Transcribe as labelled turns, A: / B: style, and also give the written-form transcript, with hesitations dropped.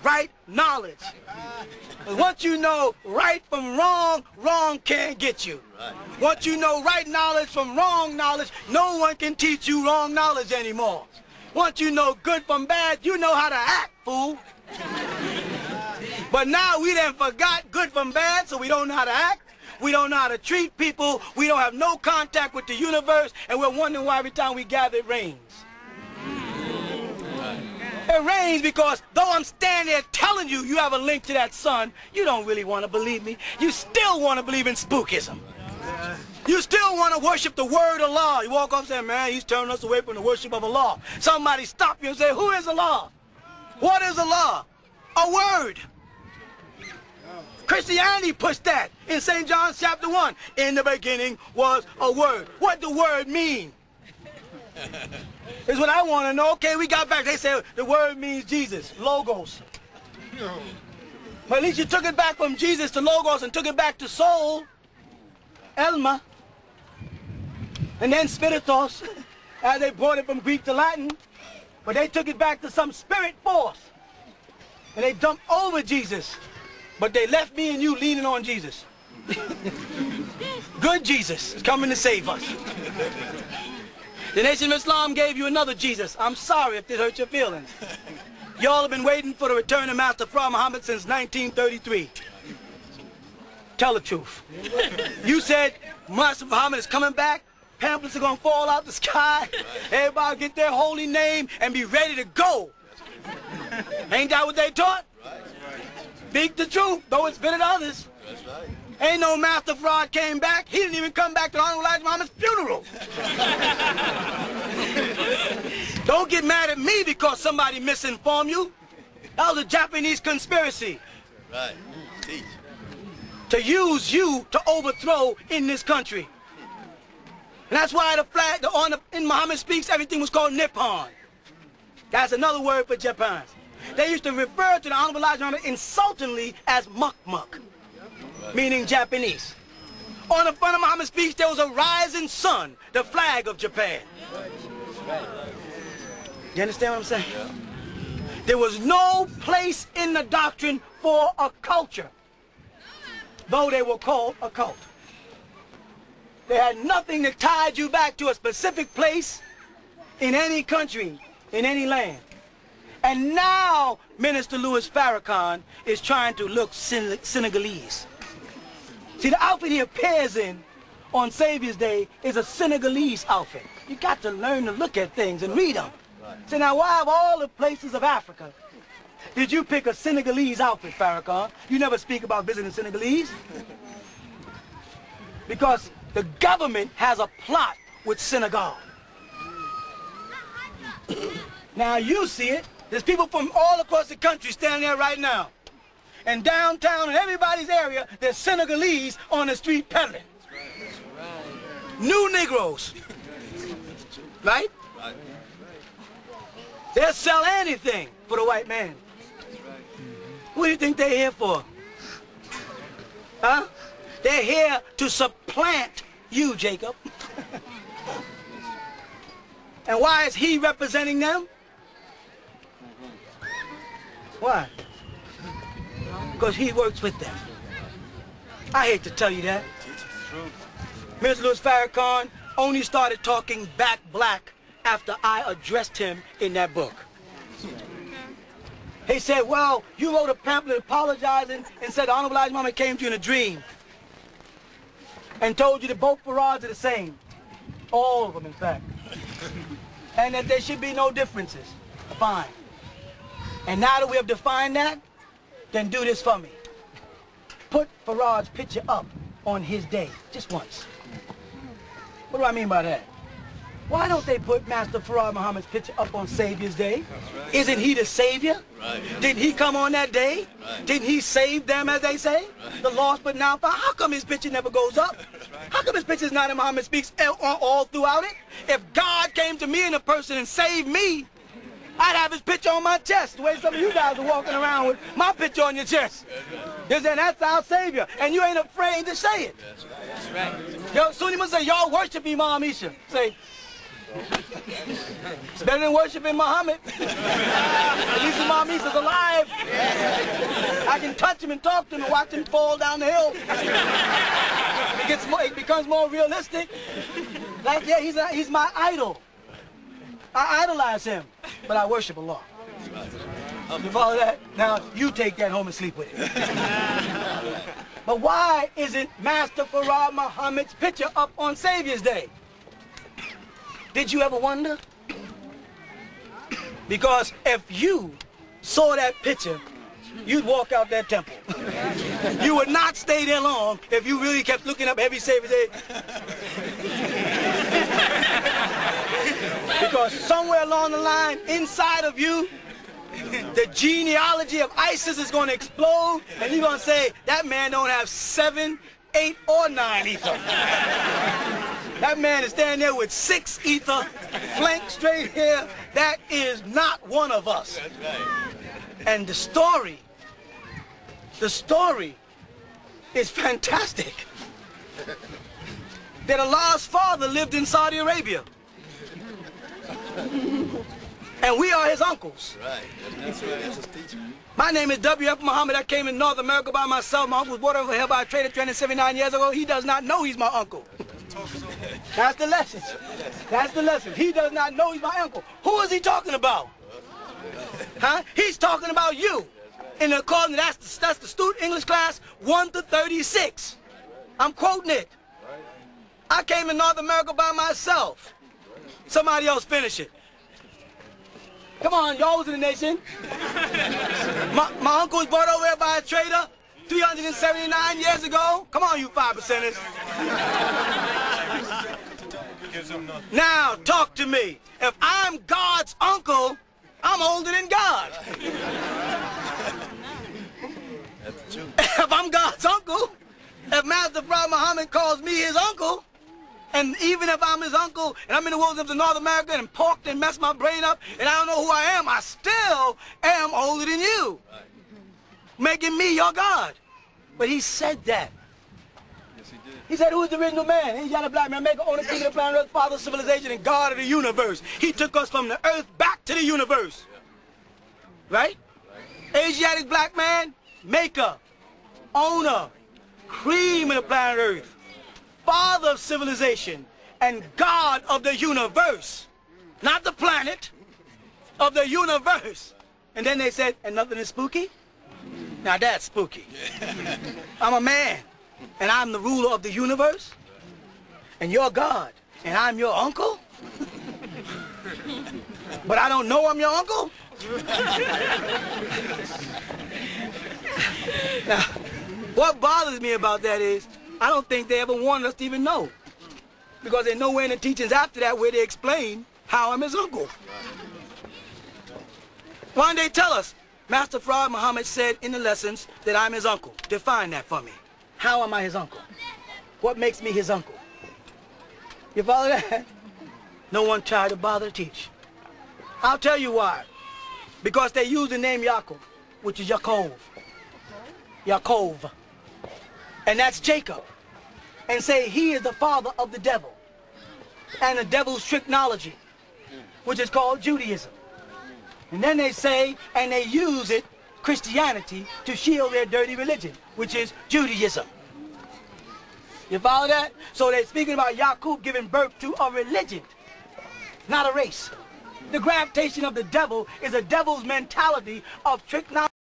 A: right knowledge. Once you know right from wrong, wrong can't get you. Once you know right knowledge from wrong knowledge, no one can teach you wrong knowledge anymore. Once you know good from bad, you know how to act, fool. But now we done forgot good from bad, so we don't know how to act. We don't know how to treat people. We don't have no contact with the universe, and we're wondering why every time we gather it rains. It rains because though I'm standing there telling you you have a link to that sun, you don't really want to believe me. You still want to believe in spookism. You still want to worship the word of Allah. You walk up and say, man, he's turning us away from the worship of Allah. Somebody stop you and say, who is Allah? What is Allah? A word. Christianity pushed that in St. John chapter 1. In the beginning was a word. What the word mean? Is what I want to know. Okay, we got back. They said the word means Jesus, logos. But at least you took it back from Jesus to logos and took it back to soul, elma, and then spiritus, as they brought it from Greek to Latin. But they took it back to some spirit force. And they dumped over Jesus. But they left me and you leaning on Jesus. Good Jesus is coming to save us. The Nation of Islam gave you another Jesus. I'm sorry if this hurt your feelings. Y'all have been waiting for the return of Master Prophet Muhammad since 1933. Tell the truth. You said Master Muhammad is coming back. Pamphlets are going to fall out the sky. Everybody get their holy name and be ready to go. Ain't that what they taught? Speak the truth, though it's been at others. That's right. Ain't no Master Fraud came back. He didn't even come back to Honorable Elijah Muhammad's funeral. Don't get mad at me because somebody misinformed you. That was a Japanese conspiracy. Right. Teach. To use you to overthrow in this country. And that's why the flag, in Muhammad Speaks, everything was called Nippon. That's another word for Japan. They used to refer to the Honorable Elijah Muhammad insultingly as Muk-Muk, meaning Japanese. On the front of Muhammad Speaks, there was a rising sun, the flag of Japan. You understand what I'm saying? There was no place in the doctrine for a culture, though they were called a cult. They had nothing that tied you back to a specific place in any country, in any land. And now Minister Louis Farrakhan is trying to look Senegalese. See, the outfit he appears in on Savior's Day is a Senegalese outfit. You got to learn to look at things and read them. So now, why of all the places of Africa did you pick a Senegalese outfit, Farrakhan? You never speak about visiting Senegalese. Because the government has a plot with Senegal. Now you see it. There's people from all across the country standing there right now. And downtown in everybody's area, there's Senegalese on the street peddling. New Negroes. Right? They'll sell anything for the white man. What do you think they're here for? Huh? They're here to supplant you, Jacob. And why is he representing them? Why? Because he works with them. I hate to tell you that. Mr. Louis Farrakhan only started talking back black after I addressed him in that book. He said, well, you wrote a pamphlet apologizing and said the Honorable Elijah Muhammad came to you in a dream and told you that both Farads are the same. All of them, in fact. And that there should be no differences. Fine. And now that we have defined that, then do this for me. Put Farad's picture up on his day, just once. What do I mean by that? Why don't they put Master Farad Muhammad's picture up on Savior's Day? Right. Isn't he the Savior? Right, yeah. Didn't he come on that day? Right. Didn't he save them, as they say? Right. The lost but now found. How come his picture never goes up? Right. How come his picture's not in Muhammad Speaks all throughout it? If God came to me in a person and saved me, I'd have his picture on my chest, the way some of you guys are walking around with my picture on your chest. That's our Savior, and you ain't afraid to say it. That's right. Yo, Sunni must say, y'all worship Imam Isha. Say, it's better than worshiping Muhammad. At least Imam Isha's alive. I can touch him and talk to him and watch him fall down the hill. It becomes more realistic. Like, yeah, he's my idol. I idolize him, but I worship Allah. You follow that? Now, you take that home and sleep with it. But why isn't Master Farad Muhammad's picture up on Savior's Day? Did you ever wonder? Because if you saw that picture, you'd walk out that temple. You would not stay there long if you really kept looking up every Savior's Day. Because somewhere along the line, inside of you, the genealogy of ISIS is going to explode, and you're going to say, that man don't have 7, 8, or 9 ether. That man is standing there with 6 ether, flank straight here. That is not one of us. That's right. And the story is fantastic. That Allah's father lived in Saudi Arabia. And we are his uncles. Right. That's right. My name is W.F. Muhammad. I came in North America by myself. My uncle was brought over here by a trader 379 years ago. He does not know he's my uncle. That's the lesson. That's the lesson. He does not know he's my uncle. Who is he talking about? Huh? He's talking about you. And according to that's the student English class 1 to 36. I'm quoting it. I came in North America by myself. Somebody else finish it. Come on, y'all was in the nation. My uncle was brought over here by a trader 379 years ago. Come on, you 5%ers. Now, talk to me. If I'm God's uncle, I'm older than God. If I'm God's uncle, if Master Farad Muhammad calls me his uncle, and even if I'm his uncle and I'm in the wilderness of North America and porked and messed my brain up and I don't know who I am, I still am older than you. Right. Making me your God. But he said that. Yes, he did. He said, who is the original man? He's not a black man, maker, owner, king of the planet Earth, father of civilization, and God of the universe. He took us from the earth back to the universe. Yeah. Right? Asiatic black man, maker, owner, cream of the planet Earth. Father of civilization and God of the universe. Not the planet, of the universe. And then they said, and nothing is spooky? Now that's spooky. I'm a man, and I'm the ruler of the universe, and you're God, and I'm your uncle? But I don't know I'm your uncle? Now, what bothers me about that is, I don't think they ever wanted us to even know. Because there's nowhere in the teachings after that where they explain how I'm his uncle. Why don't they tell us? Master Farad Muhammad said in the lessons that I'm his uncle. Define that for me. How am I his uncle? What makes me his uncle? You follow that? No one tried to bother to teach. I'll tell you why. Because they use the name Yaakov, which is Yaakov. Yaakov. And that's Jacob. And say he is the father of the devil. And the devil's tricknology, which is called Judaism. And then they say, and they use it, Christianity, to shield their dirty religion, which is Judaism. You follow that? So they're speaking about Yaqub giving birth to a religion, not a race. The gravitation of the devil is a devil's mentality of tricknology.